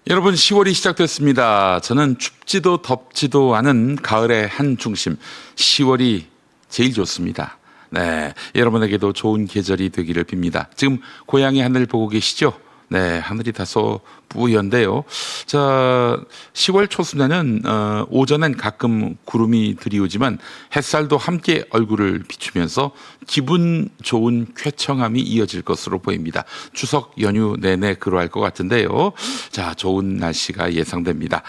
여러분, 10월이 시작됐습니다. 저는 춥지도 덥지도 않은 가을의 한 중심 10월이 제일 좋습니다. 네, 여러분에게도 좋은 계절이 되기를 빕니다. 지금 고향의 하늘 보고 계시죠? 네, 하늘이 다소 뿌연데요. 자, 10월 초순에는 오전엔 가끔 구름이 드리우지만 햇살도 함께 얼굴을 비추면서 기분 좋은 쾌청함이 이어질 것으로 보입니다. 추석 연휴 내내 그러할 것 같은데요. 자, 좋은 날씨가 예상됩니다.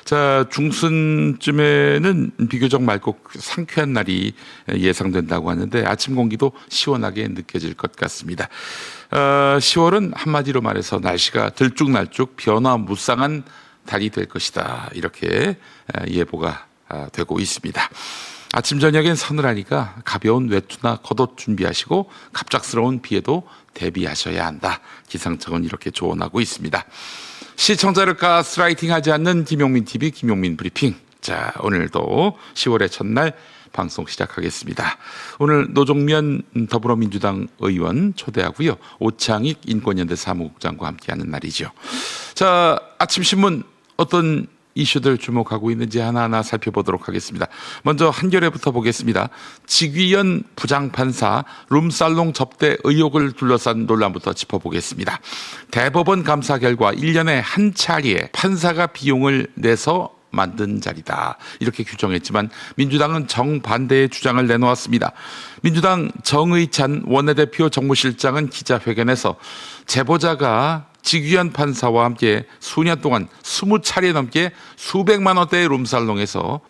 자, 중순쯤에는 비교적 맑고 상쾌한 날이 예상된다고 하는데 아침 공기도 시원하게 느껴질 것 같습니다. 10월은 한마디로 말해서 날씨가 들쭉날쭉 변화무쌍한 달이 될 것이다. 이렇게 예보가 되고 있습니다. 아침 저녁엔 서늘하니까 가벼운 외투나 겉옷 준비하시고 갑작스러운 비에도 대비하셔야 한다. 기상청은 이렇게 조언하고 있습니다. 시청자를 가스라이팅하지 않는 김용민 TV 김용민 브리핑. 자, 오늘도 10월의 첫날 방송 시작하겠습니다. 오늘 노종면 더불어민주당 의원 초대하고요. 오창익 인권연대 사무국장과 함께하는 날이죠. 자, 아침 신문 어떤 이슈들 주목하고 있는지 하나하나 살펴보도록 하겠습니다. 먼저 한겨레부터 보겠습니다. 직위원 부장판사 룸살롱 접대 의혹을 둘러싼 논란부터 짚어보겠습니다. 대법원 감사 결과 1년에 한 차례 판사가 비용을 내서 만든 자리다. 이렇게 규정했지만 민주당은 정반대의 주장을 내놓았습니다. 민주당 정의찬 원내대표 정무실장은 기자회견에서 제보자가 직위원 판사와 함께 수년 동안 20차례 넘게 수백만 원대의 룸살롱에서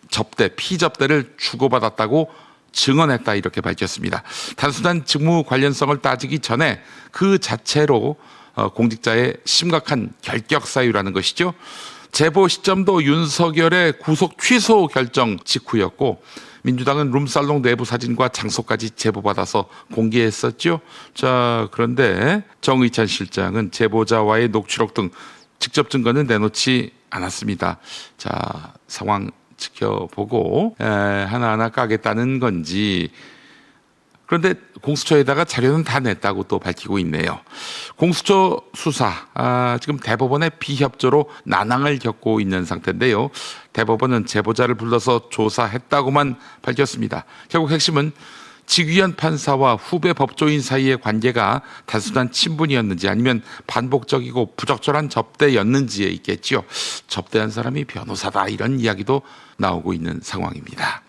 피접대를 주고받았다고 증언했다. 이렇게 밝혔습니다. 단순한 직무 관련성을 따지기 전에 그 자체로 공직자의 심각한 결격 사유라는 것이죠. 제보 시점도 윤석열의 구속 취소 결정 직후였고 민주당은 룸살롱 내부 사진과 장소까지 제보받아서 공개했었죠. 자, 그런데 정의찬 실장은 제보자와의 녹취록 등 직접 증거는 내놓지 않았습니다. 자, 상황 지켜보고 하나하나 까겠다는 건지. 그런데 공수처에다가 자료는 다 냈다고 또 밝히고 있네요. 공수처 수사, 지금 대법원의 비협조로 난항을 겪고 있는 상태인데요. 대법원은 제보자를 불러서 조사했다고만 밝혔습니다. 결국 핵심은 직위원 판사와 후배 법조인 사이의 관계가 단순한 친분이었는지 아니면 반복적이고 부적절한 접대였는지에 있겠지요. 접대한 사람이 변호사다 이런 이야기도 나오고 있는 상황입니다.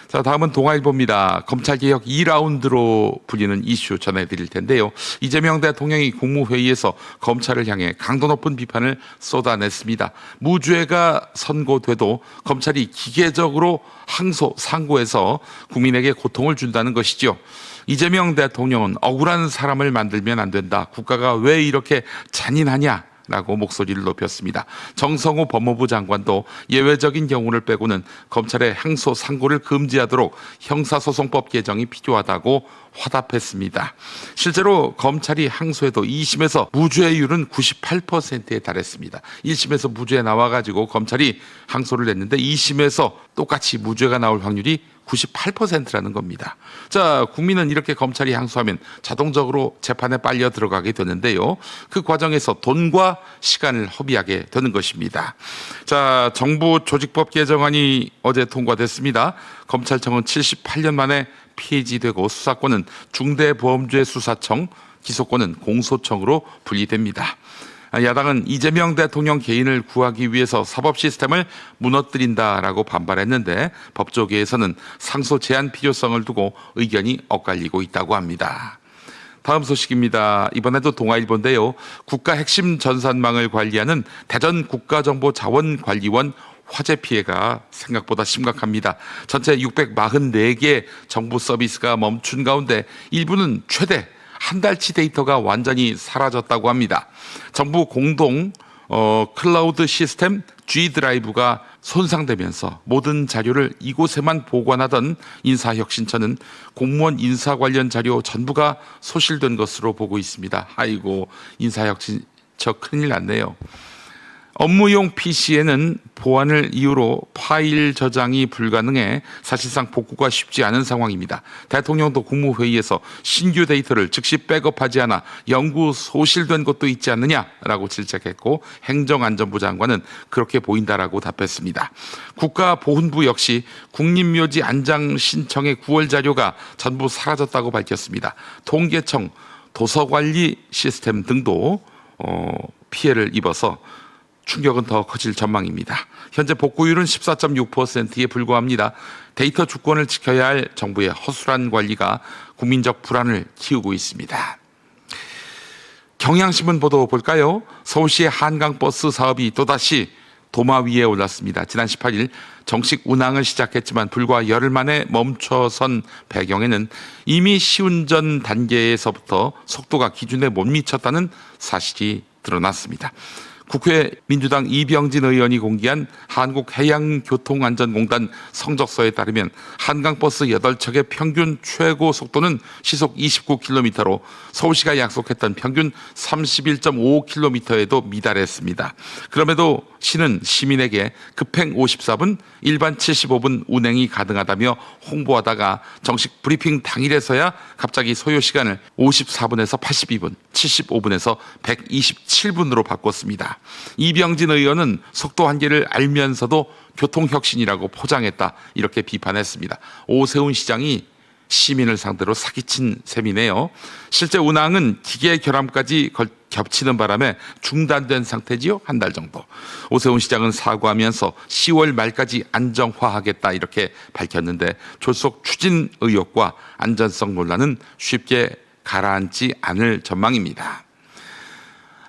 자, 다음은 동아일보입니다. 검찰개혁 2라운드로 불리는 이슈 전해드릴 텐데요. 이재명 대통령이 국무회의에서 검찰을 향해 강도 높은 비판을 쏟아냈습니다. 무죄가 선고돼도 검찰이 기계적으로 항소, 상고해서 국민에게 고통을 준다는 것이죠. 이재명 대통령은 억울한 사람을 만들면 안 된다. 국가가 왜 이렇게 잔인하냐? 라고 목소리를 높였습니다. 정성호 법무부 장관도 예외적인 경우를 빼고는 검찰의 항소 상고를 금지하도록 형사소송법 개정이 필요하다고 화답했습니다. 실제로 검찰이 항소해도 2심에서 무죄율은 98%에 달했습니다. 1심에서 무죄 나와가지고 검찰이 항소를 냈는데 2심에서 똑같이 무죄가 나올 확률이 98%라는 겁니다. 자, 국민은 이렇게 검찰이 항소하면 자동적으로 재판에 빨려 들어가게 되는데요. 그 과정에서 돈과 시간을 허비하게 되는 것입니다. 자, 정부 조직법 개정안이 어제 통과됐습니다. 검찰청은 78년 만에 폐지되고 수사권은 중대범죄수사청, 기소권은 공소청으로 분리됩니다. 야당은 이재명 대통령 개인을 구하기 위해서 사법 시스템을 무너뜨린다라고 반발했는데 법조계에서는 상소 제한 필요성을 두고 의견이 엇갈리고 있다고 합니다. 다음 소식입니다. 이번에도 동아일보인데요. 국가 핵심 전산망을 관리하는 대전 국가정보자원관리원 화재 피해가 생각보다 심각합니다. 전체 644개 정부 서비스가 멈춘 가운데 일부는 최대 한 달치 데이터가 완전히 사라졌다고 합니다. 정부 공동 클라우드 시스템 G 드라이브가 손상되면서 모든 자료를 이곳에만 보관하던 인사혁신처는 공무원 인사 관련 자료 전부가 소실된 것으로 보고 있습니다. 아이고, 인사혁신처 큰일 났네요. 업무용 PC에는 보안을 이유로 파일 저장이 불가능해 사실상 복구가 쉽지 않은 상황입니다. 대통령도 국무회의에서 신규 데이터를 즉시 백업하지 않아 영구 소실된 것도 있지 않느냐라고 질책했고, 행정안전부 장관은 그렇게 보인다라고 답했습니다. 국가보훈부 역시 국립묘지 안장 신청의 9월 자료가 전부 사라졌다고 밝혔습니다. 통계청, 도서관리 시스템 등도 피해를 입어서 충격은 더 커질 전망입니다. 현재 복구율은 14.6%에 불과합니다. 데이터 주권을 지켜야 할 정부의 허술한 관리가 국민적 불안을 키우고 있습니다. 경향신문 보도 볼까요? 서울시의 한강버스 사업이 또다시 도마 위에 올랐습니다. 지난 18일 정식 운항을 시작했지만 불과 열흘 만에 멈춰선 배경에는 이미 시운전 단계에서부터 속도가 기준에 못 미쳤다는 사실이 드러났습니다. 국회 민주당 이병진 의원이 공개한 한국해양교통안전공단 성적서에 따르면 한강버스 8척의 평균 최고 속도는 시속 29km로 서울시가 약속했던 평균 31.5km에도 미달했습니다. 그럼에도 시는 시민에게 급행 54분, 일반 75분 운행이 가능하다며 홍보하다가 정식 브리핑 당일에서야 갑자기 소요 시간을 54분에서 82분, 75분에서 127분으로 바꿨습니다. 이병진 의원은 속도 한계를 알면서도 교통혁신이라고 포장했다, 이렇게 비판했습니다. 오세훈 시장이 시민을 상대로 사기친 셈이네요. 실제 운항은 기계 결함까지 겹치는 바람에 중단된 상태지요. 한 달 정도. 오세훈 시장은 사과하면서 10월 말까지 안정화하겠다, 이렇게 밝혔는데 졸속 추진 의혹과 안전성 논란은 쉽게 가라앉지 않을 전망입니다.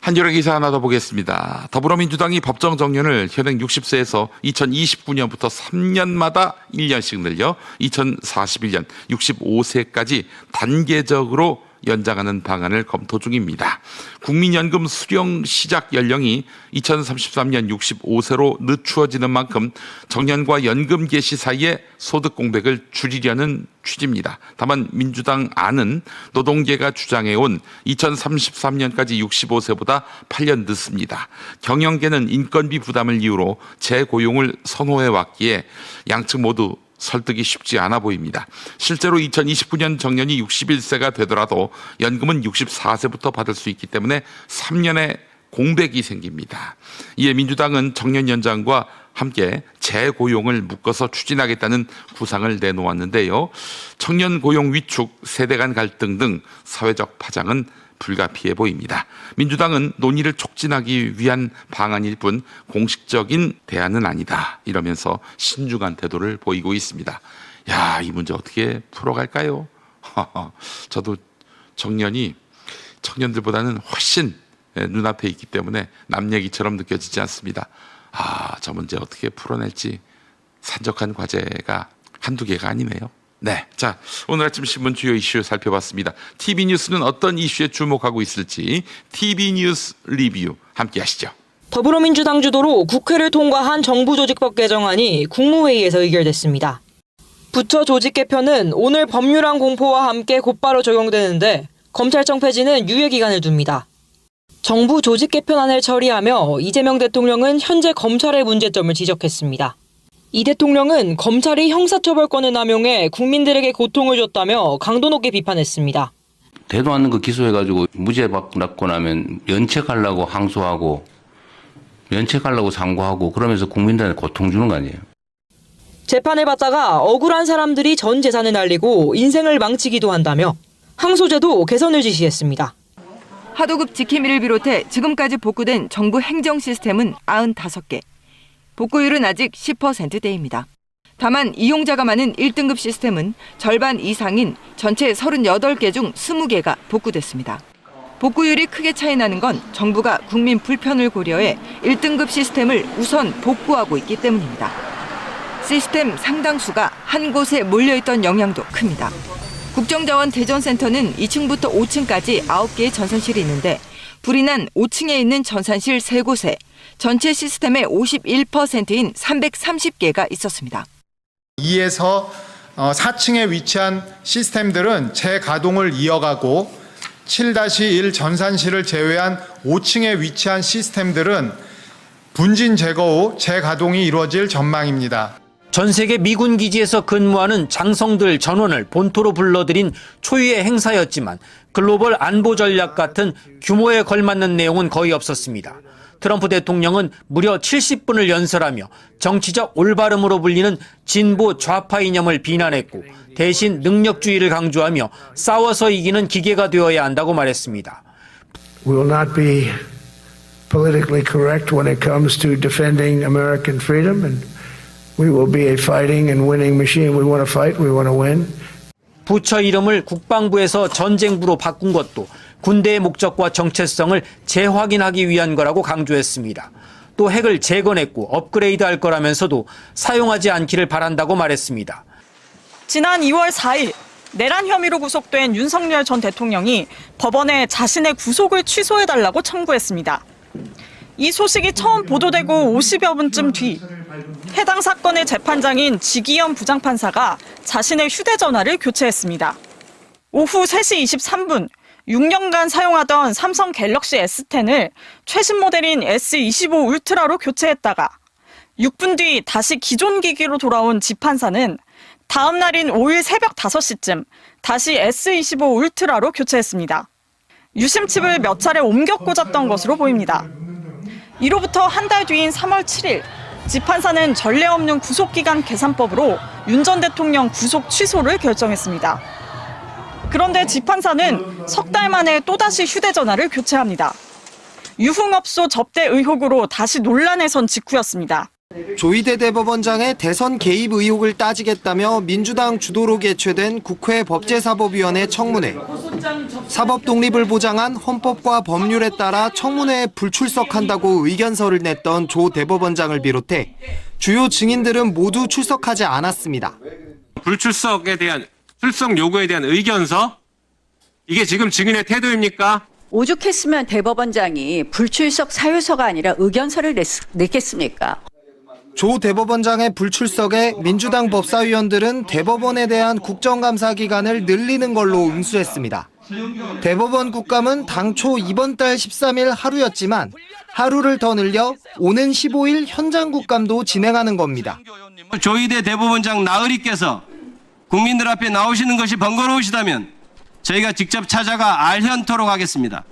한겨레 기사 하나 더 보겠습니다. 더불어민주당이 법정 정년을 현행 60세에서 2029년부터 3년마다 1년씩 늘려 2041년 65세까지 단계적으로 연장하는 방안을 검토 중입니다. 국민연금 수령 시작 연령이 2033년 65세로 늦추어지는 만큼 정년과 연금 개시 사이에 소득 공백을 줄이려는 취지입니다. 다만 민주당 안은 노동계가 주장해온 2033년까지 65세보다 8년 늦습니다. 경영계는 인건비 부담을 이유로 재고용을 선호해왔기에 양측 모두 설득이 쉽지 않아 보입니다. 실제로 2029년 정년이 61세가 되더라도 연금은 64세부터 받을 수 있기 때문에 3년의 공백이 생깁니다. 이에 민주당은 정년 연장과 함께 재고용을 묶어서 추진하겠다는 구상을 내놓았는데요. 청년 고용 위축, 세대 간 갈등 등 사회적 파장은 불가피해 보입니다. 민주당은 논의를 촉진하기 위한 방안일 뿐 공식적인 대안은 아니다, 이러면서 신중한 태도를 보이고 있습니다. 야, 이 문제 어떻게 풀어갈까요? 저도 정년이 청년들보다는 훨씬 눈앞에 있기 때문에 남 얘기처럼 느껴지지 않습니다. 저 문제 어떻게 풀어낼지 산적한 과제가 한두 개가 아니네요. 네, 자, 오늘 아침 신문 주요 이슈 살펴봤습니다. TV뉴스는 어떤 이슈에 주목하고 있을지 TV뉴스 리뷰 함께 하시죠. 더불어민주당 주도로 국회를 통과한 정부조직법 개정안이 국무회의에서 의결됐습니다. 부처 조직 개편은 오늘 법률안 공포와 함께 곧바로 적용되는데 검찰청 폐지는 유예 기간을 둡니다. 정부 조직 개편안을 처리하며 이재명 대통령은 현재 검찰의 문제점을 지적했습니다. 이 대통령은 검찰이 형사처벌권을 남용해 국민들에게 고통을 줬다며 강도 높게 비판했습니다. 되도 않는 거 기소해가지고 무죄 받고 나면 면책하려고 항소하고 면책하려고 상고하고 그러면서 국민들한테 고통 주는 거 아니에요. 재판을 받다가 억울한 사람들이 전 재산을 날리고 인생을 망치기도 한다며 항소제도 개선을 지시했습니다. 하도급 지킴이를 비롯해 지금까지 복구된 정부 행정 시스템은 95개. 복구율은 아직 10%대입니다. 다만 이용자가 많은 1등급 시스템은 절반 이상인 전체 38개 중 20개가 복구됐습니다. 복구율이 크게 차이 나는 건 정부가 국민 불편을 고려해 1등급 시스템을 우선 복구하고 있기 때문입니다. 시스템 상당수가 한 곳에 몰려있던 영향도 큽니다. 국정자원 대전센터는 2층부터 5층까지 9개의 전산실이 있는데 불이 난 5층에 있는 전산실 3곳에 전체 시스템의 51%인 330개가 있었습니다. 2에서 4층에 위치한 시스템들은 재가동을 이어가고 7-1 전산실을 제외한 5층에 위치한 시스템들은 분진 제거 후 재가동이 이루어질 전망입니다. 전 세계 미군 기지에서 근무하는 장성들 전원을 본토로 불러들인 초유의 행사였지만 글로벌 안보 전략 같은 규모에 걸맞는 내용은 거의 없었습니다. 트럼프 대통령은 무려 70분을 연설하며 정치적 올바름으로 불리는 진보 좌파 이념을 비난했고 대신 능력주의를 강조하며 싸워서 이기는 기계가 되어야 한다고 말했습니다. We will not be politically correct when it comes to defending American freedom, and we will be a fighting and winning machine. We want to fight, we want to win. 부처 이름을 국방부에서 전쟁부로 바꾼 것도 군대의 목적과 정체성을 재확인하기 위한 거라고 강조했습니다. 또 핵을 재건했고 업그레이드할 거라면서도 사용하지 않기를 바란다고 말했습니다. 지난 2월 4일 내란 혐의로 구속된 윤석열 전 대통령이 법원에 자신의 구속을 취소해달라고 청구했습니다. 이 소식이 처음 보도되고 50여 분쯤 뒤 해당 사건의 재판장인 지기현 부장판사가 자신의 휴대전화를 교체했습니다. 오후 3시 23분 6년간 사용하던 삼성 갤럭시 S10을 최신 모델인 S25 울트라로 교체했다가 6분 뒤 다시 기존 기기로 돌아온 지판사는 다음 날인 5일 새벽 5시쯤 다시 S25 울트라로 교체했습니다. 유심칩을 몇 차례 옮겨 꽂았던 것으로 보입니다. 이로부터 한 달 뒤인 3월 7일 지판사는 전례 없는 구속기간 계산법으로 윤 전 대통령 구속 취소를 결정했습니다. 그런데 지판사는 석 달 만에 또다시 휴대전화를 교체합니다. 유흥업소 접대 의혹으로 다시 논란에 선 직후였습니다. 조희대 대법원장의 대선 개입 의혹을 따지겠다며 민주당 주도로 개최된 국회 법제사법위원회 청문회. 사법 독립을 보장한 헌법과 법률에 따라 청문회에 불출석한다고 의견서를 냈던 조 대법원장을 비롯해 주요 증인들은 모두 출석하지 않았습니다. 불출석에 대한 출석 요구에 대한 의견서? 이게 지금 증인의 태도입니까? 오죽했으면 대법원장이 불출석 사유서가 아니라 의견서를 냈겠습니까? 조 대법원장의 불출석에 민주당 법사위원들은 대법원에 대한 국정감사 기간을 늘리는 걸로 응수했습니다. 대법원 국감은 당초 이번 달 13일 하루였지만 하루를 더 늘려 오는 15일 현장 국감도 진행하는 겁니다. 조희대 대법원장 나으리께서 국민들 앞에 나오시는 것이 번거로우시다면 저희가 직접 찾아가 알현토록 하겠습니다.